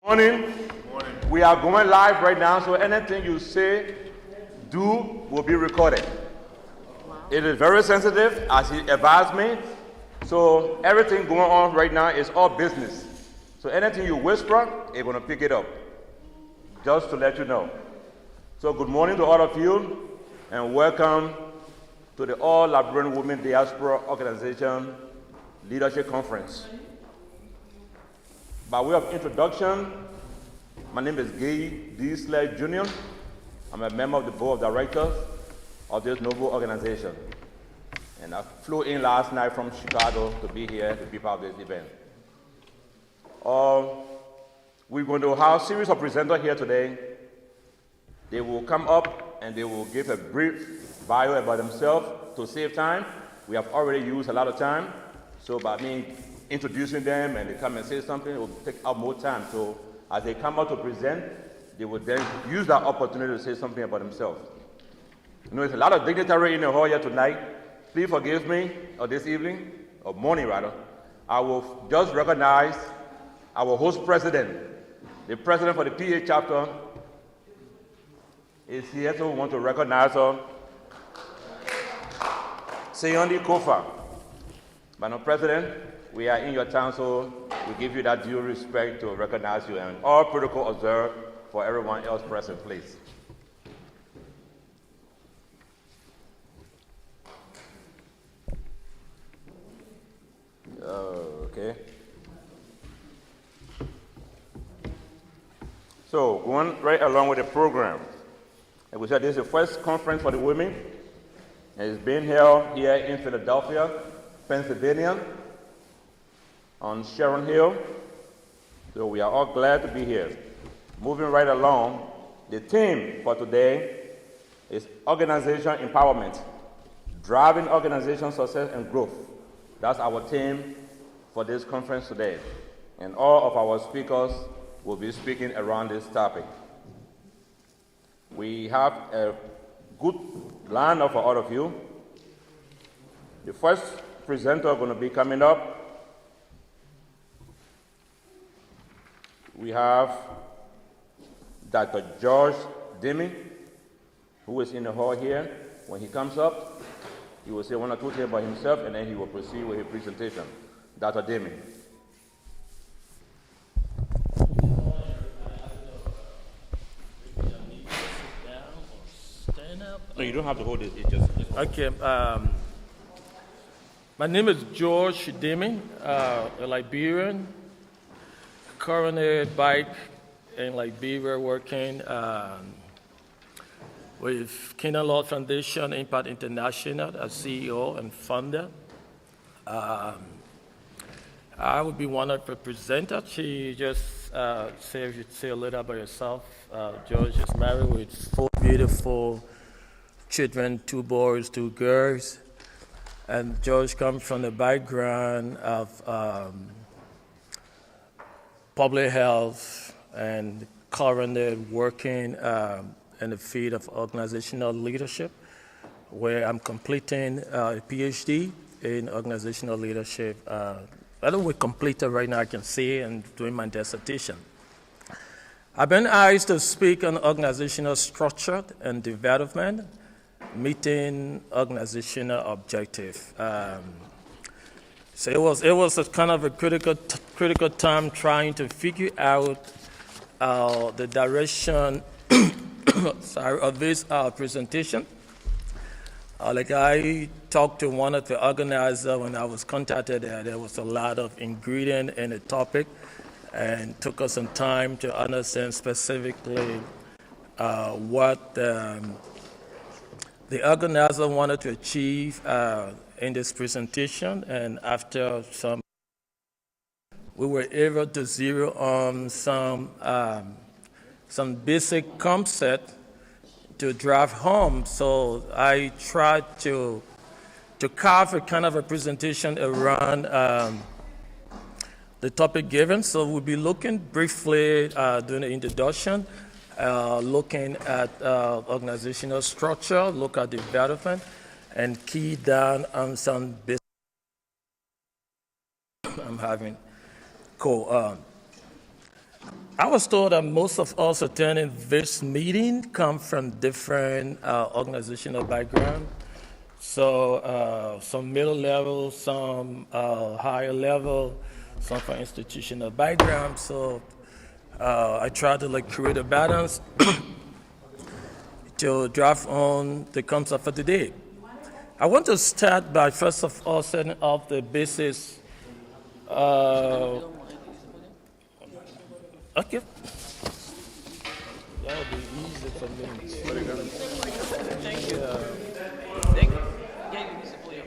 Morning. Morning. We are going live right now, so anything you say, do, will be recorded. Wow. It is very sensitive, as he advised me. So everything going on right now is all business. So anything you whisper, it's going to pick it up. Just to let you know. So good morning to all of you, and welcome to the All Liberian Women Diaspora Organization Leadership Conference. By way of introduction, my name is Gay D. Slade Jr. I'm a member of the board of directors of this noble organization. And I flew in last night from Chicago to be here to be part of this event. We're going to have a series of presenters here today. They will come up and they will give a brief bio about themselves to save time. We have already used a lot of time, so by me introducing them and they come and say something, it will take up more time. So as they come out to present, they will then use that opportunity to say something about themselves. You know, there's a lot of dignitary in the hall here tonight. Please forgive me, or this evening, or morning rather. I will just recognize our host president. The president for the PA chapter is here, so we want to recognize her. Seyondi Kofa. Madam President, we are in your town, so we give you that due respect to recognize you, and all protocol observed for everyone else present, please. Okay. So, going right along with the program. And we said this is the first conference for the women. And it's being held here in Philadelphia, Pennsylvania, on Sharon Hill. So we are all glad to be here. Moving right along, the theme for today is organization empowerment, driving organization success and growth. That's our theme for this conference today. And all of our speakers will be speaking around this topic. We have a good lineup for all of you. The first presenter going to be coming up. We have Dr. George Demi, who is in the hall here. When he comes up, he will say one or two things about himself, and then he will proceed with his presentation. Dr. Demi. No, you don't have to hold it. It just okay. My name is George Demi, a Liberian, currently back in Liberia working with Kingdom Law Foundation, Impact International as CEO and founder. I would be one of the presenters. She just say a little about yourself. George is married with 4 beautiful children, 2 boys, 2 girls. And George comes from the background of public health and currently working in the field of organizational leadership, where I'm completing a PhD in organizational leadership. I don't know if completed right now, I can see, and doing my dissertation. I've been asked to speak on organizational structure and development, meeting organizational objective. So it was a kind of a critical time trying to figure out the direction of this presentation. Like I talked to one of the organizers when I was contacted, there was a lot of ingredient in the topic, and took us some time to understand specifically what the organizer wanted to achieve in this presentation. And after we were able to zero on some basic concept to drive home. So I tried to carve a kind of a presentation around the topic given. So we'll be looking briefly during the introduction, looking at organizational structure, look at development, and key down on some business. I'm having cool. I was told that most of us attending this meeting come from different organizational background. So some middle level, some higher level, some from institutional background. So I try to create a balance to draft on the concept for today. I want to start by first of all setting up the basis. Okay. That would be easy for me. Thank you. Thank you. Yeah, you can support you.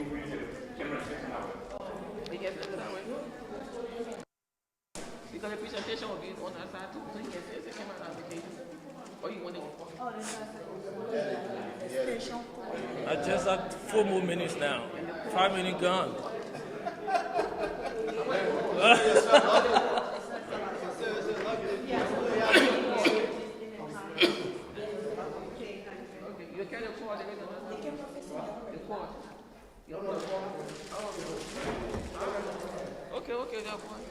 Because the presentation will be on that side too. So you can say it's a camera application. Or you want it? I just had 4 more minutes now. 5 minutes gone. You carry the cord, there is another. The cord. You don't put the cord. Okay, that one.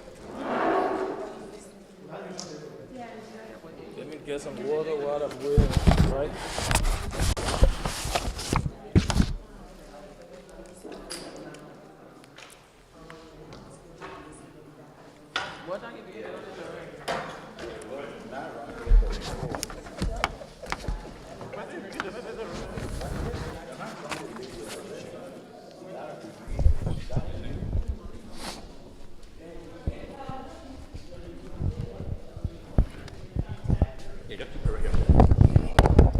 Let me get some water while I'm waiting, right? What time you be here?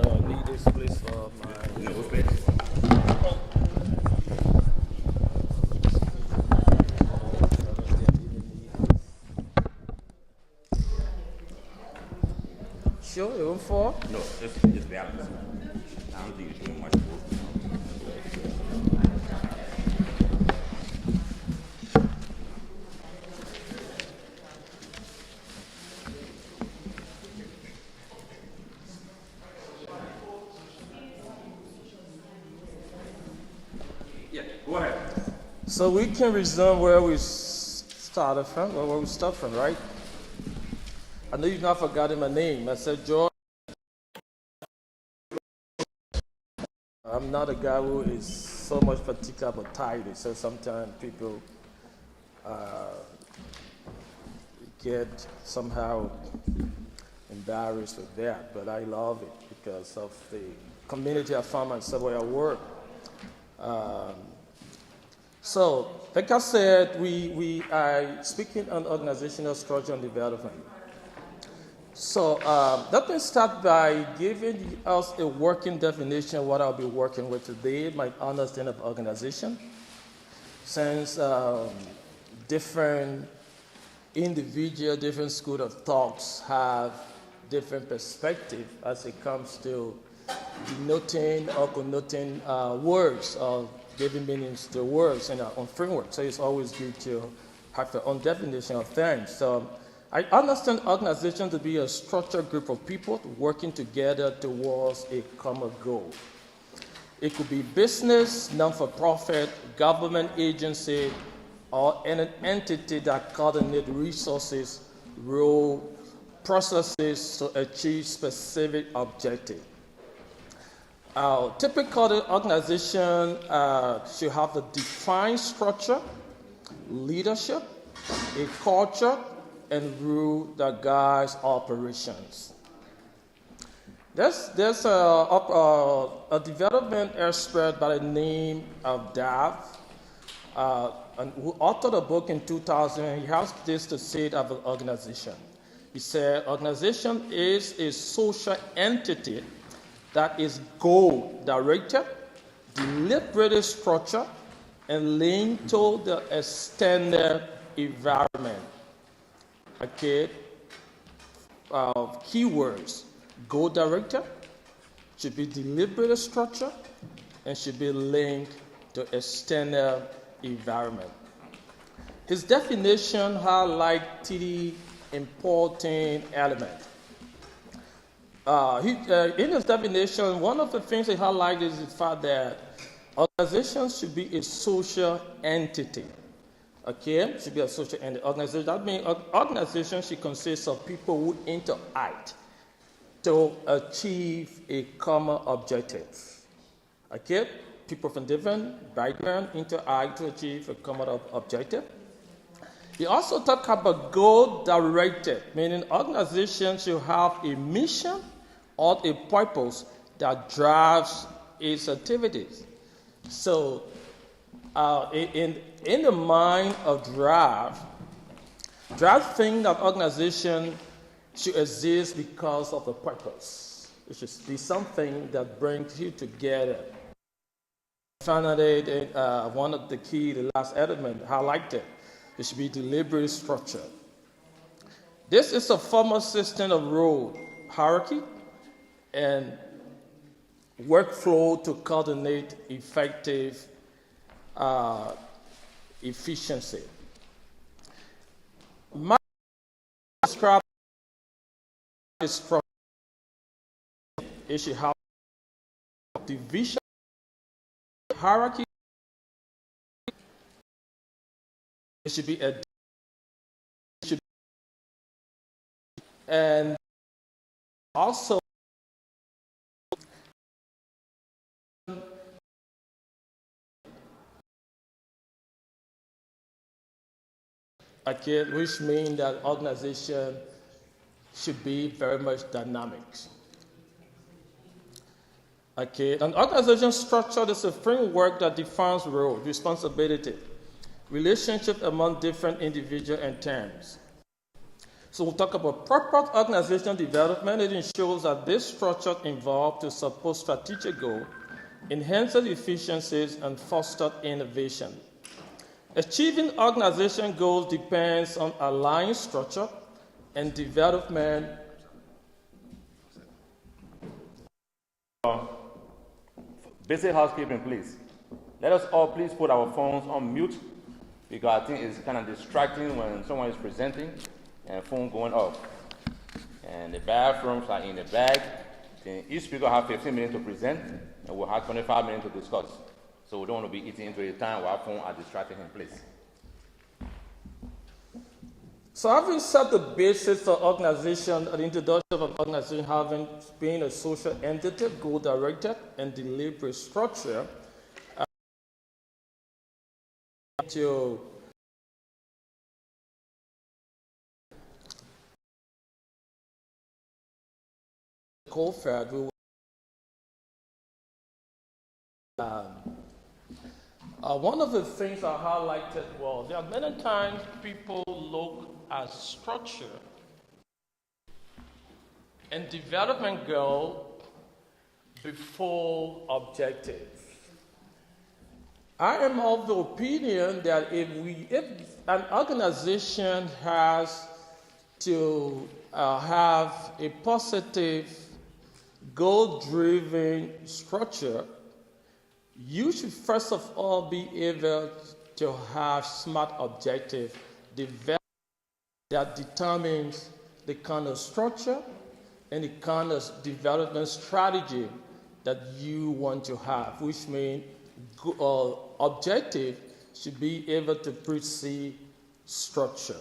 I need this place for my... No space. Sure, even 4? No, it's balanced. I don't think you're doing much work. Yeah, go ahead. So we can resume where we started from, or where we stopped from, right? I know you've not forgotten my name. I said, George. I'm not a guy who is so much particular about title, so sometimes people get somehow embarrassed with that, but I love it because of the community I found myself where I work. So, like I said, we are speaking on organizational structure and development. So let me start by giving us a working definition of what I'll be working with today, my understanding of organization. Since different individual, different school of thoughts have different perspective as it comes to denoting or connoting words or giving meanings to words in our own framework. So it's always good to have your own definition of things. So I understand organization to be a structured group of people working together towards a common goal. It could be business, non-for-profit, government agency, or an entity that coordinates resources, role, processes to achieve specific objectives. Typically, the organization should have a defined structure, leadership, a culture, and rule that guides operations. There's a development expert by the name of Dav, and who authored a book in 2000. He has this to say of an organization. He said, organization is a social entity that is goal-directed, deliberately structured, and linked to the extended environment. Okay, keywords: goal-directed, should be deliberately structured, and should be linked to external environment. His definition highlights 3 important elements. In his definition, one of the things he highlights is the fact that organizations should be a social entity. Okay, should be a social-ended organization. That means an organization should consist of people who interact to achieve a common objective. Okay, people from different backgrounds interact to achieve a common objective. He also talked about goal-directed, meaning organizations should have a mission or a purpose that drives its activities. So, in the mind of drive thinks that organization should exist because of the purpose. It should be something that brings you together. Finally, one of the last element highlighted. It should be deliberate structure. This is a formal system of role hierarchy and workflow to coordinate effective efficiency. My describe this structure. It should have division, hierarchy. It should be and also okay, which means that organization should be very much dynamic. Okay, an organization structure is a framework that defines role, responsibility, relationship among different individuals and teams. So we'll talk about proper organizational development. It ensures that this structure involved to support strategic goals, enhances efficiencies, and foster innovation. Achieving organization goals depends on aligning structure and development. Basic housekeeping, please. Let us all please put our phones on mute, because I think it's kind of distracting when someone is presenting and phone going off. And the bathrooms are in the back. Then each speaker has 15 minutes to present, and we'll have 25 minutes to discuss. So we don't want to be eating into a time while phone are distracting him, please. So having set the basis of organization, the introduction of an organization having been a social entity, goal-directed, and deliberate structure, to co-fed, we one of the things I highlighted was there are many times people look at structure and development goal before objective. I am of the opinion that if an organization has to have a positive, goal-driven structure, you should first of all be able to have smart objective that determines the kind of structure and the kind of development strategy that you want to have, which means objective should be able to precede structure.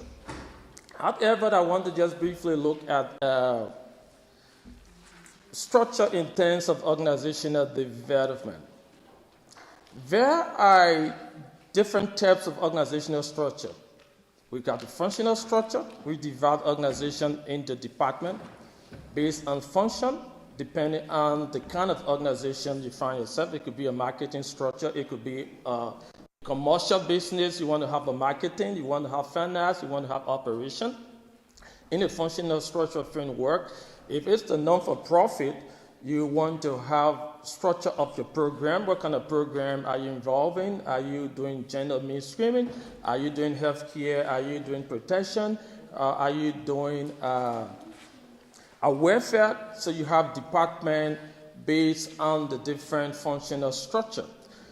However, I want to just briefly look at structure in terms of organizational development. There are different types of organizational structure. We got the functional structure. We divide organization into departments based on function, depending on the kind of organization you find yourself. It could be a marketing structure. It could be a commercial business. You want to have a marketing. You want to have finance. You want to have operation. In a functional structure framework, if it's the non-for-profit, you want to have structure of your program. What kind of program are you involved in? Are you doing gender mainstreaming? Are you doing healthcare? Are you doing protection? Are you doing a welfare? So you have department based on the different functional structure.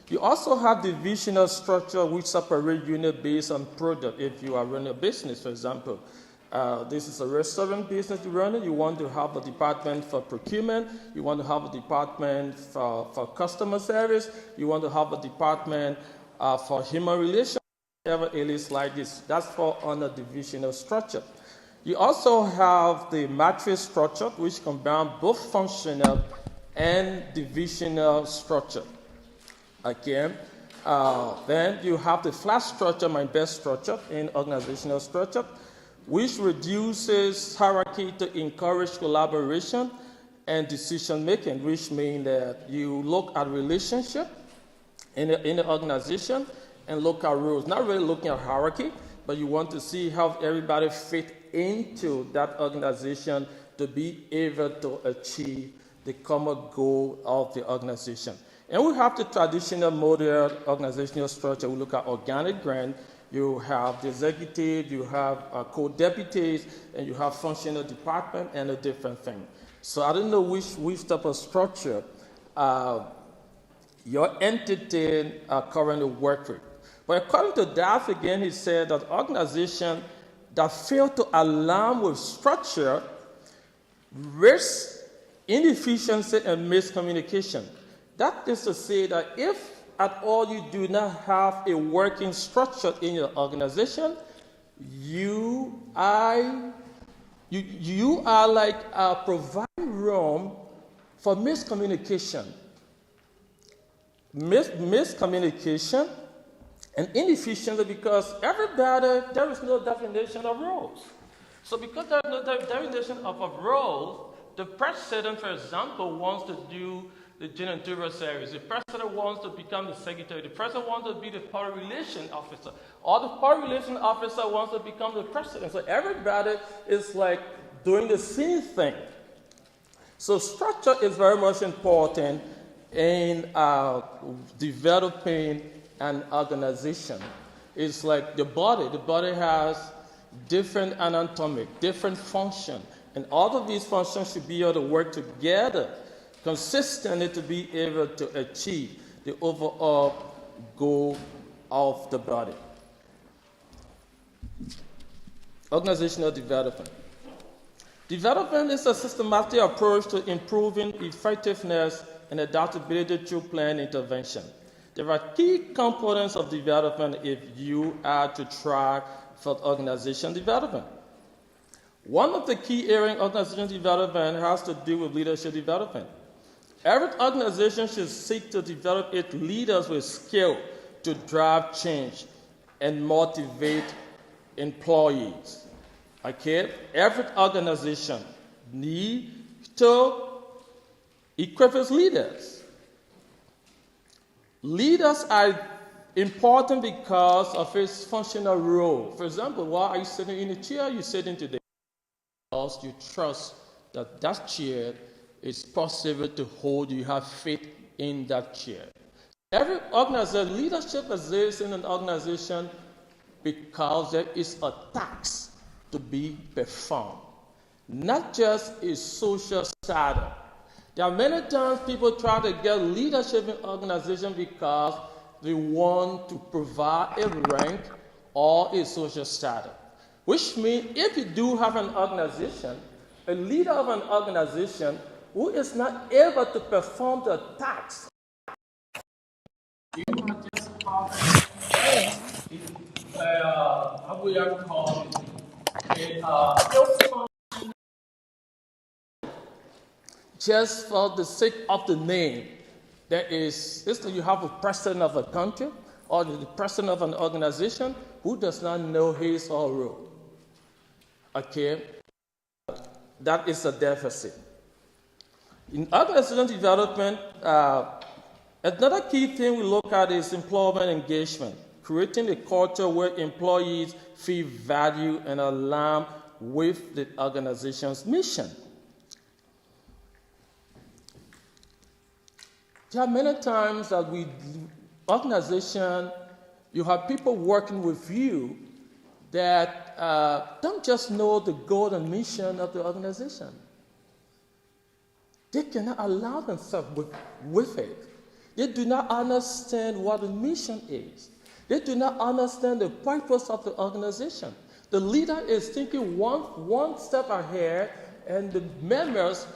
You also have divisional structure which separate unit based on product. If you are running a business, for example, this is a restaurant business you're running. You want to have a department for procurement. You want to have a department for customer service. You want to have a department for human relations. ever a list like this. That's for under divisional structure. You also have the matrix structure, which combines both functional and divisional structure. Okay. Then you have the flat structure, my best structure in organizational structure, which reduces hierarchy to encourage collaboration and decision making, which means that you look at relationship in the organization and look at rules. Not really looking at hierarchy, but you want to see how everybody fit into that organization to be able to achieve the common goal of the organization. And we have the traditional model organizational structure. We look at organic grant. You have the executive, you have co-deputies, and you have functional department and a different thing. So I don't know which type of structure your entity currently work with. But according to that, again, he said that organizations that fail to align with structure risk inefficiency and miscommunication. That is to say that if at all you do not have a working structure in your organization, you are like providing room for miscommunication. Miscommunication and inefficiency, because there is no definition of roles. So because there is no definition of a role, the president, for example, wants to do the janitorial service. The president wants to become the secretary. The president wants to be the public relations officer. Or the public relations officer wants to become the president. So everybody is like doing the same thing. So structure is very much important in developing an organization. It's like the body. The body has different anatomy, different function. And all of these functions should be able to work together consistently to be able to achieve the overall goal of the body. Organizational development. Development is a systematic approach to improving effectiveness and adaptability through planned intervention. There are key components of development if you are to try for organization development. One of the key areas in organization development has to do with leadership development. Every organization should seek to develop its leaders with skill to drive change and motivate employees. Okay? Every organization needs to equip its leaders. Leaders are important because of its functional role. For example, why are you sitting in the chair you're sitting today? Because you trust that that chair is possible to hold. You have faith in that chair. Every organization, leadership exists in an organization because there is a task to be performed, not just a social status. There are many times people try to get leadership in organization because they want to provide a rank or a social status. Which means if you do have an organization, a leader of an organization who is not able to perform the task, you are just how we are called just for the sake of the name. There is, you have a president of a country or the president of an organization who does not know his or her role. Okay, that is a deficit. In organizational development, another key thing we look at is employment engagement, creating a culture where employees feel valued and aligned with the organization's mission. There are many times that you have people working with you that don't just know the goal and mission of the organization. They cannot allow themselves with it. They do not understand what the mission is. They do not understand the purpose of the organization. The leader is thinking one step ahead, and the members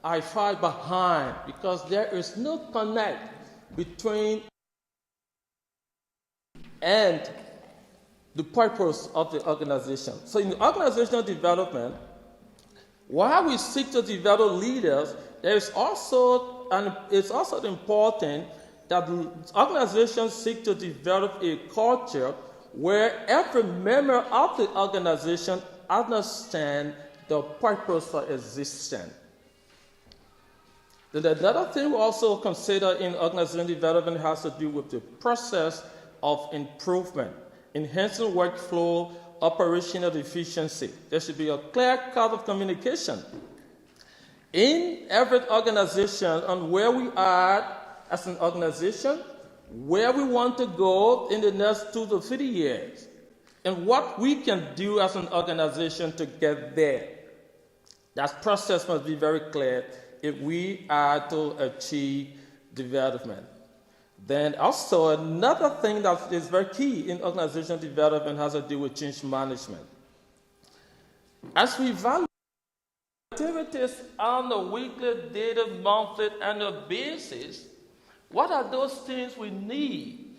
are far behind because there is no connect between and the purpose of the organization. So in organizational development, while we seek to develop leaders, it's also important that the organizations seek to develop a culture where every member of the organization understands the purpose for existence. Then another thing we also consider in organizational development has to do with the process of improvement, enhancing workflow, operational efficiency. There should be a clear cut of communication in every organization on where we are as an organization, where we want to go in the next 2 to 3 years, and what we can do as an organization to get there. That process must be very clear if we are to achieve development. Then also another thing that is very key in organizational development has to do with change management. As we evaluate activities on a weekly, daily, monthly, annual basis, what are those things we need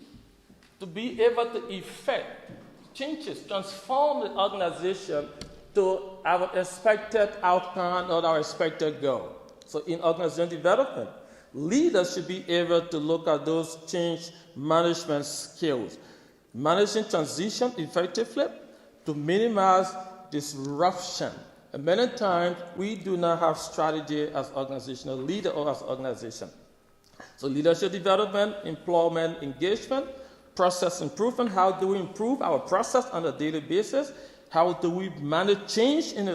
to be able to effect changes, transform the organization to our expected outcome or our expected goal? So in organizational development, leaders should be able to look at those change management skills, managing transition effectively to minimize disruption. And many times, we do not have strategy as organizational leader or as organization. So leadership development, employment, engagement, process improvement. How do we improve our process on a daily basis? How do we manage change in the